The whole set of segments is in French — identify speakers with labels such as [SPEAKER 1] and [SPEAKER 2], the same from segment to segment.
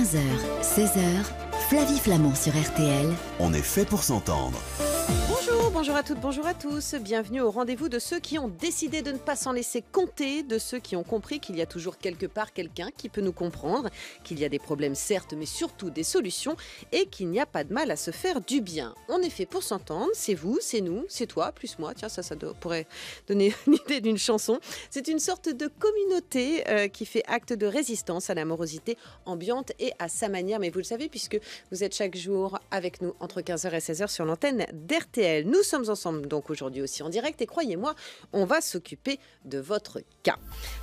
[SPEAKER 1] 15h, 16h, Flavie Flament sur RTL.
[SPEAKER 2] On est fait pour s'entendre.
[SPEAKER 3] Bonjour à toutes, bonjour à tous. Bienvenue au rendez-vous de ceux qui ont décidé de ne pas s'en laisser compter, de ceux qui ont compris qu'il y a toujours quelque part quelqu'un qui peut nous comprendre, qu'il y a des problèmes certes, mais surtout des solutions et qu'il n'y a pas de mal à se faire du bien. On est fait pour s'entendre, c'est vous, c'est nous, c'est toi, plus moi. Tiens, ça pourrait donner une idée d'une chanson. C'est une sorte de communauté qui fait acte de résistance à la morosité ambiante et à sa manière. Mais vous le savez, puisque vous êtes chaque jour avec nous entre 15h et 16h sur l'antenne d'RTL. Nous sommes ensemble donc aujourd'hui aussi en direct et croyez-moi, on va s'occuper de votre cas.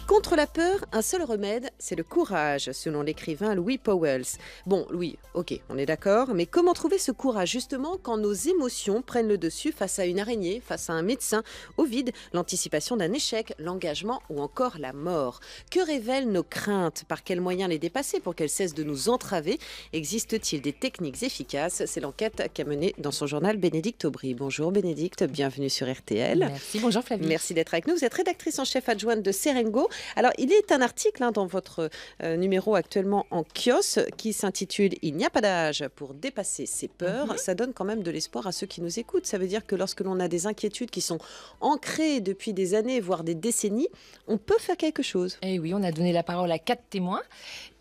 [SPEAKER 3] Contre la peur, un seul remède, c'est le courage, selon l'écrivain Louis Powells. Bon, Louis, ok, on est d'accord, mais comment trouver ce courage justement quand nos émotions prennent le dessus face à une araignée, face à un médecin, au vide, l'anticipation d'un échec, l'engagement ou encore la mort? Que révèlent nos craintes? Par quels moyens les dépasser pour qu'elles cessent de nous entraver? Existe-t-il des techniques efficaces? C'est l'enquête qu'a menée dans son journal Bénédicte Aubry. Bonjour Bénédicte, bienvenue sur RTL.
[SPEAKER 4] Merci, bonjour Flavie.
[SPEAKER 3] Merci d'être avec nous. Vous êtes rédactrice en chef adjointe de Serengo. Alors, il est un article dans votre numéro actuellement en kiosque qui s'intitule « Il n'y a pas d'âge pour dépasser ses peurs ». Ça donne quand même de l'espoir à ceux qui nous écoutent. Ça veut dire que lorsque l'on a des inquiétudes qui sont ancrées depuis des années, voire des décennies, on peut faire quelque chose.
[SPEAKER 4] Et oui, on a donné la parole à 4 témoins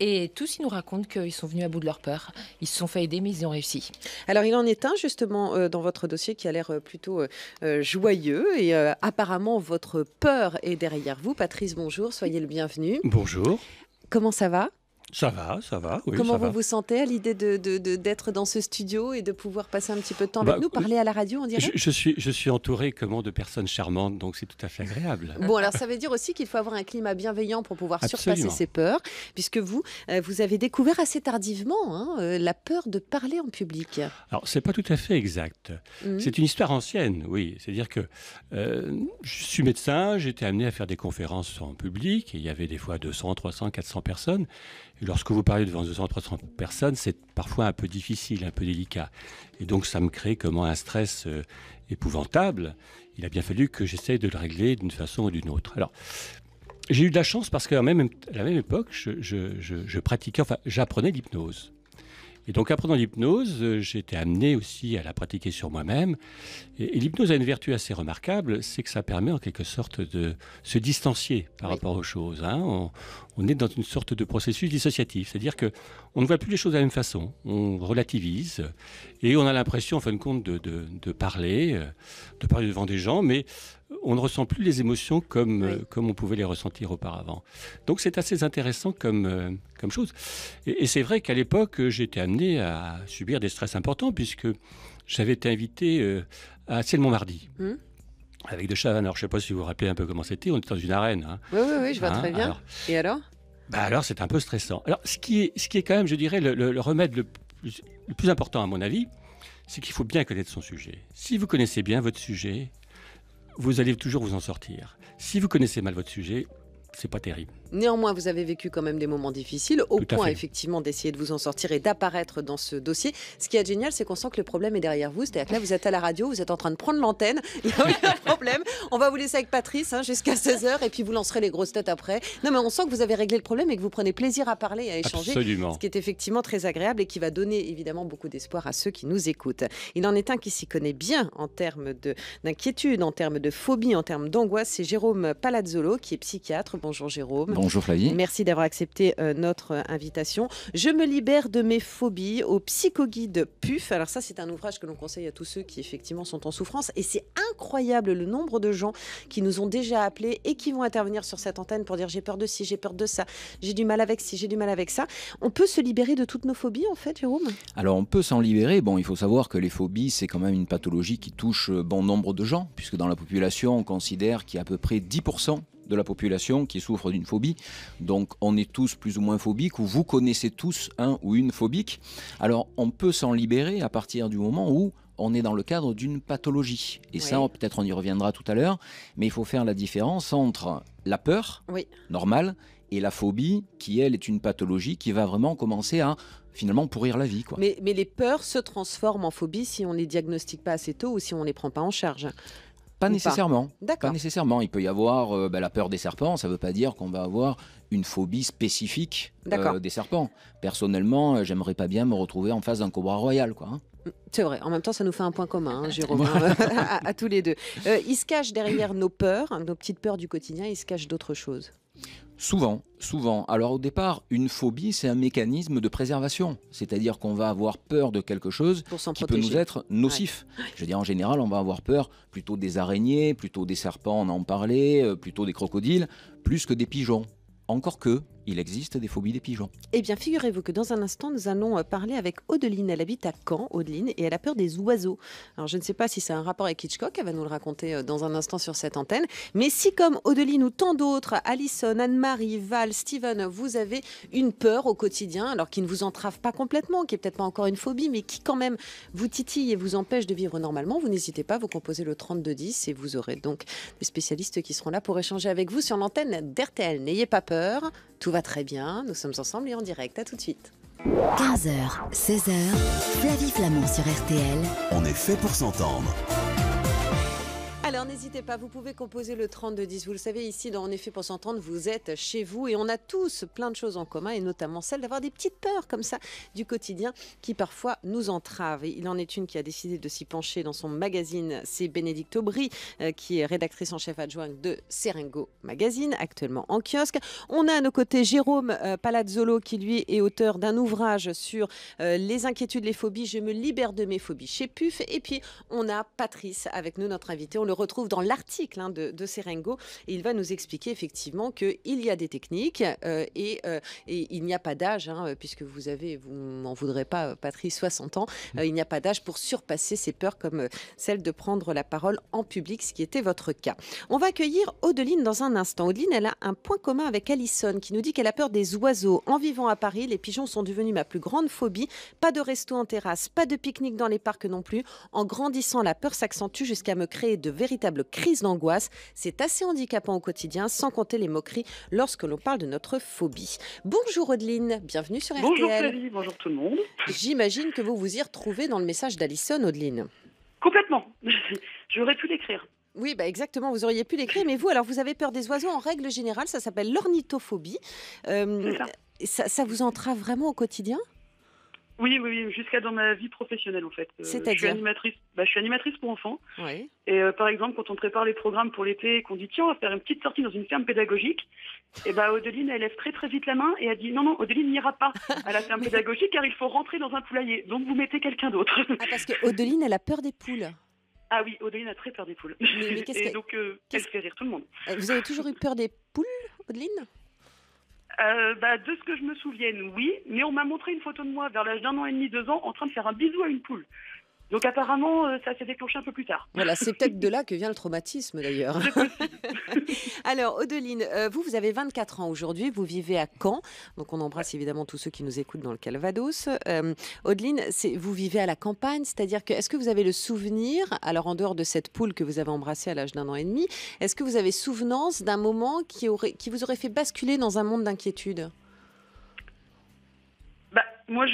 [SPEAKER 4] et tous ils nous racontent qu'ils sont venus à bout de leur peur. Ils se sont fait aider mais ils ont réussi.
[SPEAKER 3] Alors, il en est un justement dans votre dossier qui a l'air plutôt joyeux et apparemment votre peur est derrière vous. Patrice, bonjour, soyez le bienvenu.
[SPEAKER 5] Bonjour.
[SPEAKER 3] Comment ça va ?
[SPEAKER 5] Ça va. Oui,
[SPEAKER 3] Comment
[SPEAKER 5] ça
[SPEAKER 3] vous
[SPEAKER 5] va.
[SPEAKER 3] vous sentez à l'idée d'être dans ce studio et de pouvoir passer un petit peu de temps avec nous, parler à la radio en direct?
[SPEAKER 5] Je suis entouré de personnes charmantes, donc c'est tout à fait agréable.
[SPEAKER 3] Bon, alors ça veut dire aussi qu'il faut avoir un climat bienveillant pour pouvoir
[SPEAKER 5] Absolument.
[SPEAKER 3] surpasser ses peurs, puisque vous avez découvert assez tardivement la peur de parler en public.
[SPEAKER 5] Alors, c'est pas tout à fait exact. C'est une histoire ancienne, oui. C'est-à-dire que je suis médecin, j'étais amené à faire des conférences en public, et il y avait des fois 200, 300, 400 personnes. Et lorsque vous parlez devant 200, 300 personnes, c'est parfois un peu difficile, un peu délicat. Et donc, ça me crée un stress épouvantable. Il a bien fallu que j'essaye de le régler d'une façon ou d'une autre. Alors, j'ai eu de la chance parce qu'à la même époque, je pratiquais, j'apprenais l'hypnose. Et donc, apprenant l'hypnose, j'ai été amené aussi à la pratiquer sur moi-même. Et l'hypnose a une vertu assez remarquable, c'est que ça permet en quelque sorte de se distancier par rapport aux choses. On est dans une sorte de processus dissociatif, c'est-à-dire qu'on ne voit plus les choses de la même façon. On relativise et on a l'impression, en fin de compte, de parler devant des gens, mais on ne ressent plus les émotions comme on pouvait les ressentir auparavant. Donc c'est assez intéressant comme chose. Et c'est vrai qu'à l'époque, j'étais amené à subir des stress importants puisque j'avais été invité à Ciel-Montmardi. Avec de Chavannes. Alors je ne sais pas si vous vous rappelez un peu comment c'était, on était dans une arène.
[SPEAKER 3] Oui, je vois très bien. Et alors ?
[SPEAKER 5] Alors c'est un peu stressant. Alors ce qui est quand même, je dirais, le remède le plus important à mon avis, c'est qu'il faut bien connaître son sujet. Si vous connaissez bien votre sujet, vous allez toujours vous en sortir. Si vous connaissez mal votre sujet, c'est pas terrible.
[SPEAKER 3] Néanmoins, vous avez vécu quand même des moments difficiles, au
[SPEAKER 5] Tout à
[SPEAKER 3] point
[SPEAKER 5] fait.
[SPEAKER 3] effectivement d'essayer de vous en sortir et d'apparaître dans ce dossier. Ce qui est génial, c'est qu'on sent que le problème est derrière vous. C'est-à-dire que là, vous êtes à la radio, vous êtes en train de prendre l'antenne, il n'y a aucun problème. On va vous laisser avec Patrice jusqu'à 16h et puis vous lancerez les grosses têtes après. Non, mais on sent que vous avez réglé le problème et que vous prenez plaisir à parler et à échanger.
[SPEAKER 5] Absolument.
[SPEAKER 3] Ce qui est effectivement très agréable et qui va donner évidemment beaucoup d'espoir à ceux qui nous écoutent. Il en est un qui s'y connaît bien en termes d'inquiétude, en termes de phobie, en termes d'angoisse. C'est Jérôme Palazzolo qui est psychiatre. Bonjour Jérôme.
[SPEAKER 6] Bonjour Flavie.
[SPEAKER 3] Merci d'avoir accepté notre invitation. Je me libère de mes phobies au psychoguide PUF. Alors ça, c'est un ouvrage que l'on conseille à tous ceux qui effectivement sont en souffrance. Et c'est incroyable le nombre de gens qui nous ont déjà appelés et qui vont intervenir sur cette antenne pour dire j'ai peur de ci, j'ai peur de ça, j'ai du mal avec ci, j'ai du mal avec ça. On peut se libérer de toutes nos phobies en fait, Jérôme ?
[SPEAKER 6] Alors on peut s'en libérer. Bon, il faut savoir que les phobies, c'est quand même une pathologie qui touche bon nombre de gens, puisque dans la population, on considère qu'il y a à peu près 10% de la population qui souffre d'une phobie. Donc on est tous plus ou moins phobiques, ou vous connaissez tous un ou une phobique. Alors on peut s'en libérer à partir du moment où on est dans le cadre d'une pathologie. Et ça, peut-être on y reviendra tout à l'heure, mais il faut faire la différence entre la peur normale et la phobie qui, elle, est une pathologie qui va vraiment commencer à finalement pourrir la vie, quoi.
[SPEAKER 3] Mais les peurs se transforment en phobie si on ne les diagnostique pas assez tôt ou si on ne les prend pas en charge.
[SPEAKER 6] Pas
[SPEAKER 3] Ou
[SPEAKER 6] nécessairement.
[SPEAKER 3] D'accord.
[SPEAKER 6] Pas nécessairement. Il peut y avoir la peur des serpents. Ça ne veut pas dire qu'on va avoir une phobie spécifique des serpents. Personnellement, j'aimerais pas bien me retrouver en face d'un cobra royal, quoi.
[SPEAKER 3] C'est vrai, en même temps ça nous fait un point commun, hein, Jérôme, à tous les deux. Il se cache derrière nos peurs, nos petites peurs du quotidien, il se cache d'autres choses.
[SPEAKER 6] Souvent. Alors au départ, une phobie, c'est un mécanisme de préservation. C'est-à-dire qu'on va avoir peur de quelque chose qui peut nous être nocif. Ouais. Je veux dire, en général, on va avoir peur plutôt des araignées, plutôt des serpents, on en parlait, plutôt des crocodiles, plus que des pigeons. Encore que, il existe des phobies des pigeons.
[SPEAKER 3] Eh bien, figurez-vous que dans un instant, nous allons parler avec Audeline. Elle habite à Caen, Audeline, et elle a peur des oiseaux. Alors, je ne sais pas si c'est un rapport avec Hitchcock, elle va nous le raconter dans un instant sur cette antenne. Mais si, comme Audeline ou tant d'autres, Alison, Anne-Marie, Val, Steven, vous avez une peur au quotidien, alors qui ne vous entrave pas complètement, qui n'est peut-être pas encore une phobie, mais qui quand même vous titille et vous empêche de vivre normalement, vous n'hésitez pas, vous composez le 3210 et vous aurez donc des spécialistes qui seront là pour échanger avec vous sur l'antenne d'RTL. N'ayez pas peur. Tout va très bien, nous sommes ensemble et en direct, à tout de suite.
[SPEAKER 1] 15h, 16h, Flavie Flamand sur RTL.
[SPEAKER 2] On est fait pour s'entendre.
[SPEAKER 3] Alors n'hésitez pas, vous pouvez composer le 3210. Vous le savez, ici, dans En effet pour s'entendre, vous êtes chez vous et on a tous plein de choses en commun et notamment celle d'avoir des petites peurs comme ça du quotidien qui parfois nous entravent. Et il en est une qui a décidé de s'y pencher dans son magazine. C'est Bénédicte Aubry qui est rédactrice en chef adjointe de Serengo Magazine, actuellement en kiosque. On a à nos côtés Jérôme Palazzolo qui lui est auteur d'un ouvrage sur les inquiétudes, les phobies. Je me libère de mes phobies chez PUF. Et puis on a Patrice avec nous, notre invité. On le retrouve dans l'article de Serengo et il va nous expliquer effectivement qu'il y a des techniques et il n'y a pas d'âge, puisque vous n'en voudrez pas, Patrice, 60 ans, il n'y a pas d'âge pour surpasser ces peurs comme celle de prendre la parole en public, ce qui était votre cas. On va accueillir Audeline dans un instant. Audeline, elle a un point commun avec Alison qui nous dit qu'elle a peur des oiseaux. En vivant à Paris, les pigeons sont devenus ma plus grande phobie. Pas de resto en terrasse, pas de pique-nique dans les parcs non plus. En grandissant, la peur s'accentue jusqu'à me créer de véritables crises d'angoisse. C'est assez handicapant au quotidien, sans compter les moqueries lorsque l'on parle de notre phobie. Bonjour Audeline, bienvenue sur RTL.
[SPEAKER 7] Bonjour Flavie, bonjour tout le monde.
[SPEAKER 3] J'imagine que vous vous y retrouvez dans le message d'Alison, Audeline.
[SPEAKER 7] Complètement, j'aurais pu l'écrire.
[SPEAKER 3] Oui, exactement, vous auriez pu l'écrire, mais vous, alors vous avez peur des oiseaux en règle générale, ça s'appelle l'ornithophobie. Ça vous entrave vraiment au quotidien ?
[SPEAKER 7] Oui, jusqu'à dans ma vie professionnelle en fait.
[SPEAKER 3] C'est-à-dire
[SPEAKER 7] je suis animatrice pour enfants.
[SPEAKER 3] Oui.
[SPEAKER 7] Et par exemple, quand on prépare les programmes pour l'été et qu'on dit tiens, on va faire une petite sortie dans une ferme pédagogique, et Audeline, elle lève très très vite la main et elle dit non, Audeline n'ira pas à la ferme pédagogique car il faut rentrer dans un poulailler. Donc vous mettez quelqu'un d'autre.
[SPEAKER 3] Parce que Audeline, elle a peur des poules.
[SPEAKER 7] Ah oui, Audeline a très peur des poules.
[SPEAKER 3] Mais
[SPEAKER 7] et donc, elle fait rire tout le monde.
[SPEAKER 3] Vous avez toujours eu peur des poules, Audeline ?
[SPEAKER 7] De ce que je me souvienne, oui, mais on m'a montré une photo de moi vers l'âge d'1 an et demi, 2 ans, en train de faire un bisou à une poule. Donc apparemment, ça s'est déclenché un peu plus tard.
[SPEAKER 3] Voilà, c'est peut-être de là que vient le traumatisme d'ailleurs.
[SPEAKER 7] C'est possible.
[SPEAKER 3] Alors Audeline, vous avez 24 ans aujourd'hui, vous vivez à Caen, donc on embrasse évidemment tous ceux qui nous écoutent dans le Calvados. Audeline, vous vivez à la campagne, c'est-à-dire que est-ce que vous avez le souvenir, alors en dehors de cette poule que vous avez embrassée à l'âge d'1 an et demi, est-ce que vous avez souvenance d'un moment qui vous aurait fait basculer dans un monde d'inquiétude ?
[SPEAKER 7] Moi,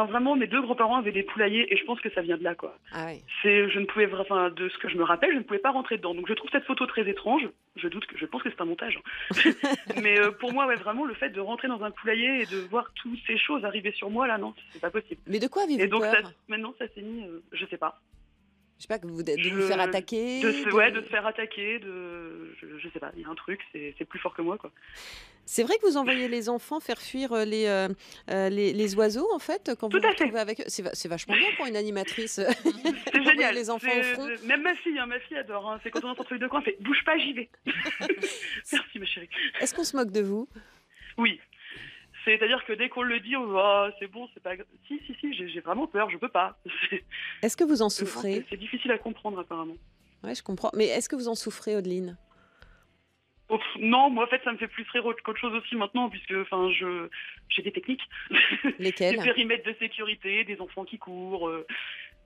[SPEAKER 7] vraiment, mes 2 grands-parents avaient des poulaillers et je pense que ça vient de là, quoi.
[SPEAKER 3] Ah oui.
[SPEAKER 7] De ce que je me rappelle, je ne pouvais pas rentrer dedans. Donc, je trouve cette photo très étrange. Je pense que c'est un montage. Mais pour moi, vraiment, le fait de rentrer dans un poulailler et de voir toutes ces choses arriver sur moi, là, non, c'est pas possible.
[SPEAKER 3] Mais de quoi avez-vous peur ?
[SPEAKER 7] Et donc, maintenant, ça s'est mis, je sais pas.
[SPEAKER 3] Je sais pas, de vous faire attaquer
[SPEAKER 7] de se faire attaquer, je sais pas, il y a un truc, c'est plus fort que moi, quoi.
[SPEAKER 3] C'est vrai que vous envoyez les enfants faire fuir les oiseaux, en fait, quand vous vous retrouvez avec eux. C'est vachement bien pour une animatrice.
[SPEAKER 7] C'est génial.
[SPEAKER 3] Les enfants au front.
[SPEAKER 7] Même ma fille adore. C'est quand on entend entre les 2 coins, elle fait « bouge pas, j'y vais ». Merci, ma chérie.
[SPEAKER 3] Est-ce qu'on se moque de vous ?
[SPEAKER 7] Oui. C'est-à-dire que dès qu'on le dit, on dit oh, c'est bon, c'est pas grave. Si, j'ai vraiment peur, je peux pas.
[SPEAKER 3] Est-ce que vous en souffrez ?
[SPEAKER 7] C'est difficile à comprendre, apparemment.
[SPEAKER 3] Oui, je comprends. Mais est-ce que vous en souffrez, Audeline ?
[SPEAKER 7] Non, moi en fait ça me fait plus rire qu'autre chose aussi maintenant puisque j'ai des techniques.
[SPEAKER 3] Lesquelles ?
[SPEAKER 7] Des périmètres de sécurité, des enfants qui courent,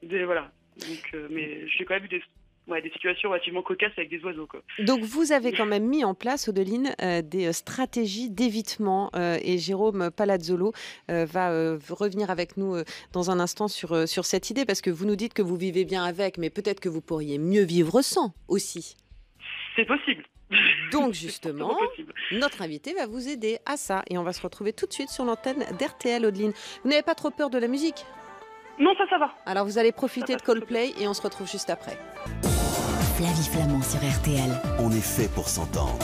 [SPEAKER 7] voilà. Donc, mais j'ai quand même eu des situations relativement cocasses avec des oiseaux, quoi.
[SPEAKER 3] Donc vous avez quand même mis en place, Odeline, des stratégies d'évitement et Jérôme Palazzolo va revenir avec nous dans un instant sur cette idée, parce que vous nous dites que vous vivez bien avec, mais peut-être que vous pourriez mieux vivre sans aussi.
[SPEAKER 7] C'est possible.
[SPEAKER 3] Donc
[SPEAKER 7] C'est
[SPEAKER 3] justement,
[SPEAKER 7] fortement possible.
[SPEAKER 3] notre invité va vous aider à ça et on va se retrouver tout de suite sur l'antenne d'RTL, Odeline. Vous n'avez pas trop peur de la musique?
[SPEAKER 7] Non, ça va.
[SPEAKER 3] Alors vous allez profiter
[SPEAKER 7] Ça
[SPEAKER 3] de
[SPEAKER 7] va,
[SPEAKER 3] Coldplay et on se retrouve juste après.
[SPEAKER 1] Flavie Flamand sur RTL.
[SPEAKER 2] On est fait pour s'entendre.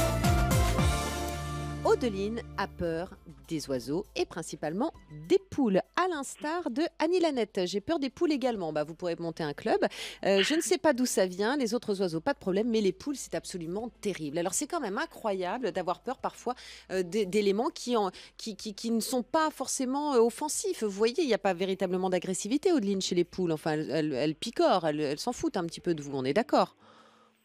[SPEAKER 3] Odeline a peur des oiseaux et principalement des poules, à l'instar de Annie Lanette. J'ai peur des poules également. Vous pourrez monter un club. Je ne sais pas d'où ça vient. Les autres oiseaux, pas de problème, mais les poules, c'est absolument terrible. Alors c'est quand même incroyable d'avoir peur parfois d'éléments qui ne sont pas forcément offensifs. Vous voyez, il n'y a pas véritablement d'agressivité, Odeline, chez les poules. Enfin, elles picorent, elles s'en foutent un petit peu de vous, on est d'accord?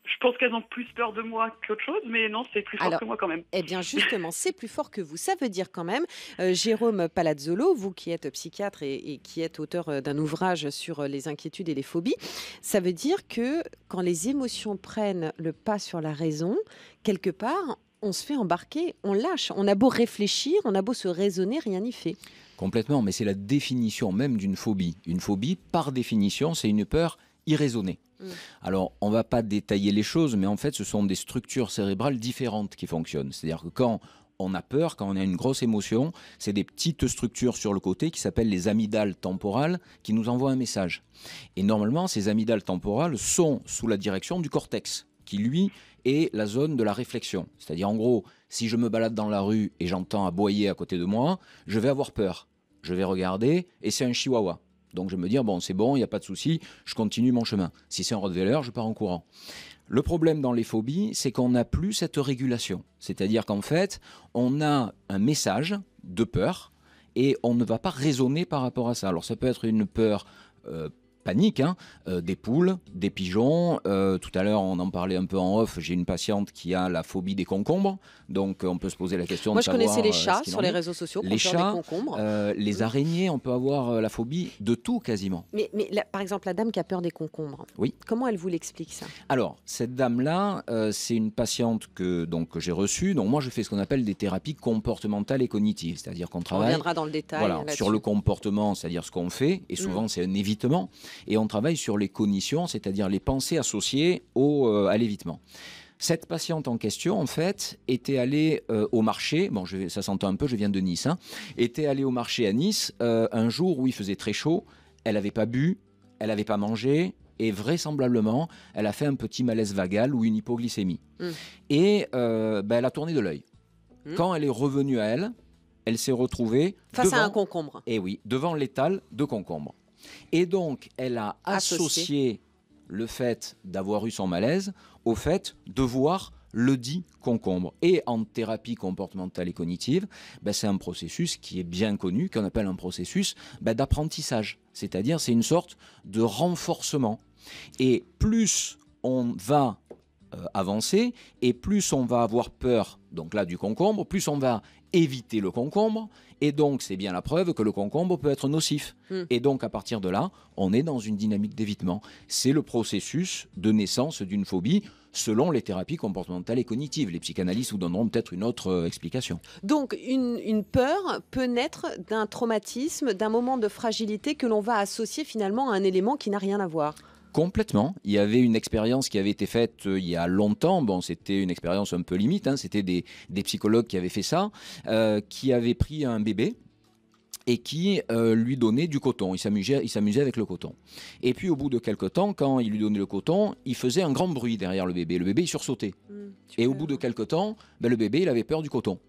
[SPEAKER 7] Je pense qu'elles ont plus peur de moi qu'autre chose, mais non, c'est plus fort que moi quand même.
[SPEAKER 3] Eh bien justement, c'est plus fort que vous. Ça veut dire quand même, Jérôme Palazzolo, vous qui êtes psychiatre et qui êtes auteur d'un ouvrage sur les inquiétudes et les phobies, ça veut dire que quand les émotions prennent le pas sur la raison, quelque part, on se fait embarquer, on lâche. On a beau réfléchir, on a beau se raisonner, rien n'y fait.
[SPEAKER 6] Complètement, mais c'est la définition même d'une phobie. Une phobie, par définition, c'est une peur irraisonnée. Alors, on ne va pas détailler les choses, mais en fait, ce sont des structures cérébrales différentes qui fonctionnent. C'est-à-dire que quand on a peur, quand on a une grosse émotion, c'est des petites structures sur le côté qui s'appellent les amygdales temporales qui nous envoient un message. Et normalement, ces amygdales temporales sont sous la direction du cortex, qui lui est la zone de la réflexion. C'est-à-dire, en gros, si je me balade dans la rue et j'entends aboyer à côté de moi, je vais avoir peur. Je vais regarder et c'est un chihuahua. Donc je vais me dire, bon, c'est bon, il n'y a pas de souci, je continue mon chemin. Si c'est un rottweiler, je pars en courant. Le problème dans les phobies, c'est qu'on n'a plus cette régulation. C'est-à-dire qu'en fait, on a un message de peur et on ne va pas raisonner par rapport à ça. Alors ça peut être une peur panique, des poules, des pigeons. Tout à l'heure, on en parlait un peu en off. J'ai une patiente qui a la phobie des concombres. Donc, on peut se poser la question
[SPEAKER 3] Moi,
[SPEAKER 6] de
[SPEAKER 3] je
[SPEAKER 6] savoir
[SPEAKER 3] connaissais les chats sur les
[SPEAKER 6] est.
[SPEAKER 3] réseaux sociaux.
[SPEAKER 6] Les chats,
[SPEAKER 3] des concombres.
[SPEAKER 6] les araignées, on peut avoir la phobie de tout quasiment.
[SPEAKER 3] Mais là, par exemple, la dame qui a peur des concombres,
[SPEAKER 6] Oui.
[SPEAKER 3] Comment elle vous l'explique ça?
[SPEAKER 6] Alors, cette dame-là, c'est une patiente que j'ai reçue. Donc, moi, je fais ce qu'on appelle des thérapies comportementales et cognitives. C'est-à-dire qu'on
[SPEAKER 3] On
[SPEAKER 6] travaille
[SPEAKER 3] reviendra dans le détail.
[SPEAKER 6] sur le comportement, c'est-à-dire ce qu'on fait. Et souvent, c'est un évitement. Et on travaille sur les cognitions, c'est-à-dire les pensées associées à l'évitement. Cette patiente en question, en fait, était allée au marché, ça s'entend un peu, je viens de Nice, était allée au marché à Nice un jour où il faisait très chaud, elle n'avait pas bu, elle n'avait pas mangé, et vraisemblablement, elle a fait un petit malaise vagal ou une hypoglycémie. Et elle a tourné de l'œil. Quand elle est revenue à elle, elle s'est retrouvée
[SPEAKER 3] face à un concombre.
[SPEAKER 6] Et oui, devant l'étal de concombre. Et donc, elle a associé le fait d'avoir eu son malaise au fait de voir le dit concombre. Et en thérapie comportementale et cognitive, c'est un processus qui est bien connu, qu'on appelle un processus d'apprentissage. C'est-à-dire, c'est une sorte de renforcement. Et plus on va avancer, et plus on va avoir peur, donc là, du concombre, plus on va éviter le concombre, et donc c'est bien la preuve que le concombre peut être nocif. Et donc à partir de là, on est dans une dynamique d'évitement. C'est le processus de naissance d'une phobie, selon les thérapies comportementales et cognitives. Les psychanalystes vous donneront peut-être une autre explication.
[SPEAKER 3] Donc une peur peut naître d'un traumatisme, d'un moment de fragilité que l'on va associer finalement à un élément qui n'a rien à voir.
[SPEAKER 6] Complètement. Il y avait une expérience qui avait été faite il y a longtemps. C'était une expérience un peu limite. C'était des psychologues qui avaient fait ça, qui avaient pris un bébé et qui lui donnaient du coton. Ils s'amusaient avec le coton. Et puis au bout de quelques temps, quand il lui donnait le coton, il faisait un grand bruit derrière le bébé. Le bébé, il sursautait. Et au bout de quelques temps, le bébé, il avait peur du coton.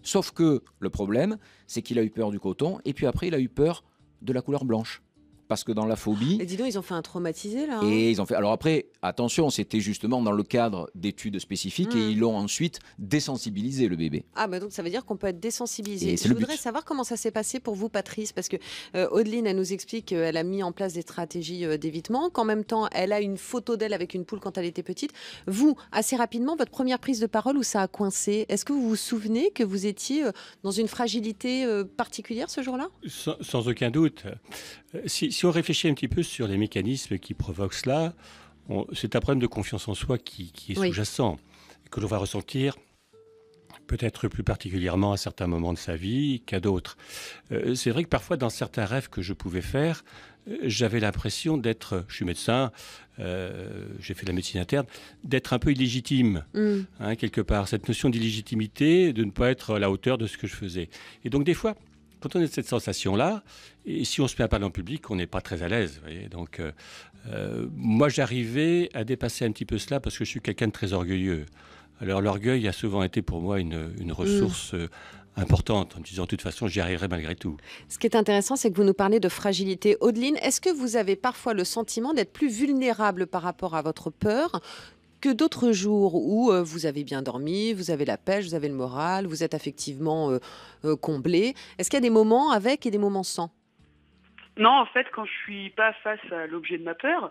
[SPEAKER 6] Sauf que le problème, c'est qu'il a eu peur du coton et puis après, il a eu peur de la couleur blanche. Parce que dans la phobie...
[SPEAKER 3] Et dis donc, ils ont fait un traumatisé, là.
[SPEAKER 6] Et ils ont fait... Alors après, attention, c'était justement dans le cadre d'études spécifiques et ils l'ont ensuite désensibilisé, le bébé.
[SPEAKER 3] Ah, donc ça veut dire qu'on peut être désensibilisé.
[SPEAKER 6] Et
[SPEAKER 3] je voudrais savoir comment ça s'est passé pour vous, Patrice, parce que Odeline, elle nous explique qu'elle a mis en place des stratégies d'évitement, qu'en même temps, elle a une photo d'elle avec une poule quand elle était petite. Vous, assez rapidement, votre première prise de parole où ça a coincé, est-ce que vous vous souvenez que vous étiez dans une fragilité particulière ce jour-là?
[SPEAKER 5] Sans aucun doute. Si on réfléchit un petit peu sur les mécanismes qui provoquent cela, c'est un problème de confiance en soi qui est sous-jacent, que l'on va ressentir peut-être plus particulièrement à certains moments de sa vie qu'à d'autres. C'est vrai que parfois, dans certains rêves que je pouvais faire, j'avais l'impression d'être, je suis médecin, j'ai fait de la médecine interne, d'être un peu illégitime, quelque part. Cette notion d'illégitimité, de ne pas être à la hauteur de ce que je faisais. Et donc des fois, quand on a cette sensation-là, et si on se met à parler en public, on n'est pas très à l'aise. Vous voyez. Donc moi, j'arrivais à dépasser un petit peu cela parce que je suis quelqu'un de très orgueilleux. Alors l'orgueil a souvent été pour moi une ressource importante, en me disant de toute façon j'y arriverai malgré tout.
[SPEAKER 3] Ce qui est intéressant, c'est que vous nous parlez de fragilité. Audeline, est-ce que vous avez parfois le sentiment d'être plus vulnérable par rapport à votre peur que d'autres jours où vous avez bien dormi, vous avez la pêche, vous avez le moral, vous êtes affectivement comblé? Est-ce qu'il y a des moments avec et des moments sans?
[SPEAKER 7] Non, en fait, quand je suis pas face à l'objet de ma peur,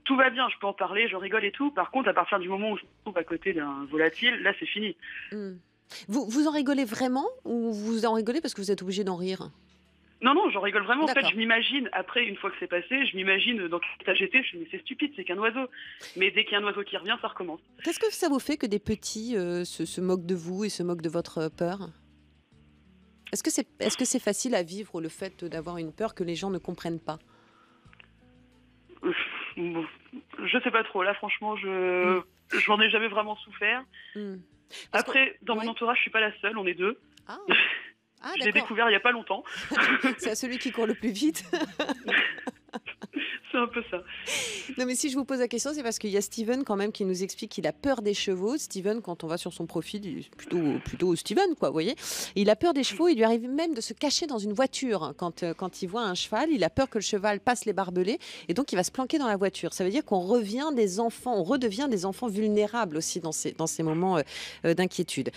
[SPEAKER 7] tout va bien, je peux en parler, je rigole et tout. Par contre, à partir du moment où je me trouve à côté d'un volatile, là, c'est fini.
[SPEAKER 3] Vous en rigolez vraiment ou vous en rigolez parce que vous êtes obligé d'en rire?
[SPEAKER 7] Non, j'en rigole vraiment. En fait, je m'imagine, après, une fois que c'est passé, je m'imagine dans quel état j'étais, je me dis, mais c'est stupide, c'est qu'un oiseau. Mais dès qu'il y a un oiseau qui revient, ça recommence.
[SPEAKER 3] Qu'est-ce que ça vous fait que des petits se moquent de vous et se moquent de votre peur? Est-ce que c'est facile à vivre, le fait d'avoir une peur que les gens ne comprennent pas?
[SPEAKER 7] Je sais pas trop. Là, franchement, j'en ai jamais vraiment souffert. Après, dans mon entourage, je suis pas la seule, on est deux. Je l'ai découvert il y a pas longtemps.
[SPEAKER 3] C'est à celui qui court le plus vite.
[SPEAKER 7] C'est un peu ça.
[SPEAKER 3] Non, mais si je vous pose la question, c'est parce qu'il y a Steven quand même qui nous explique qu'il a peur des chevaux. Steven, quand on va sur son profil, il est plutôt Steven, quoi, vous voyez. Il a peur des chevaux. Il lui arrive même de se cacher dans une voiture quand il voit un cheval. Il a peur que le cheval passe les barbelés et donc il va se planquer dans la voiture. Ça veut dire qu'on redevient des enfants vulnérables aussi dans ces moments d'inquiétude.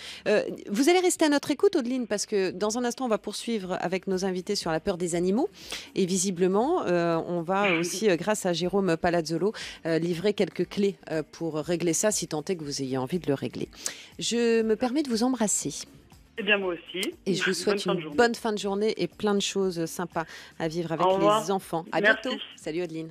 [SPEAKER 3] Vous allez rester à notre écoute, Audeline, parce que dans un instant, on va poursuivre avec nos invités sur la peur des animaux. Et visiblement, on va aussi, grâce à Jérôme Palazzolo, livrer quelques clés pour régler ça, si tant est que vous ayez envie de le régler. Je me permets de vous embrasser.
[SPEAKER 7] Eh bien, moi aussi.
[SPEAKER 3] Et je vous souhaite une bonne fin de journée et plein de choses sympas à vivre avec les enfants. À bientôt. Salut, Audeline.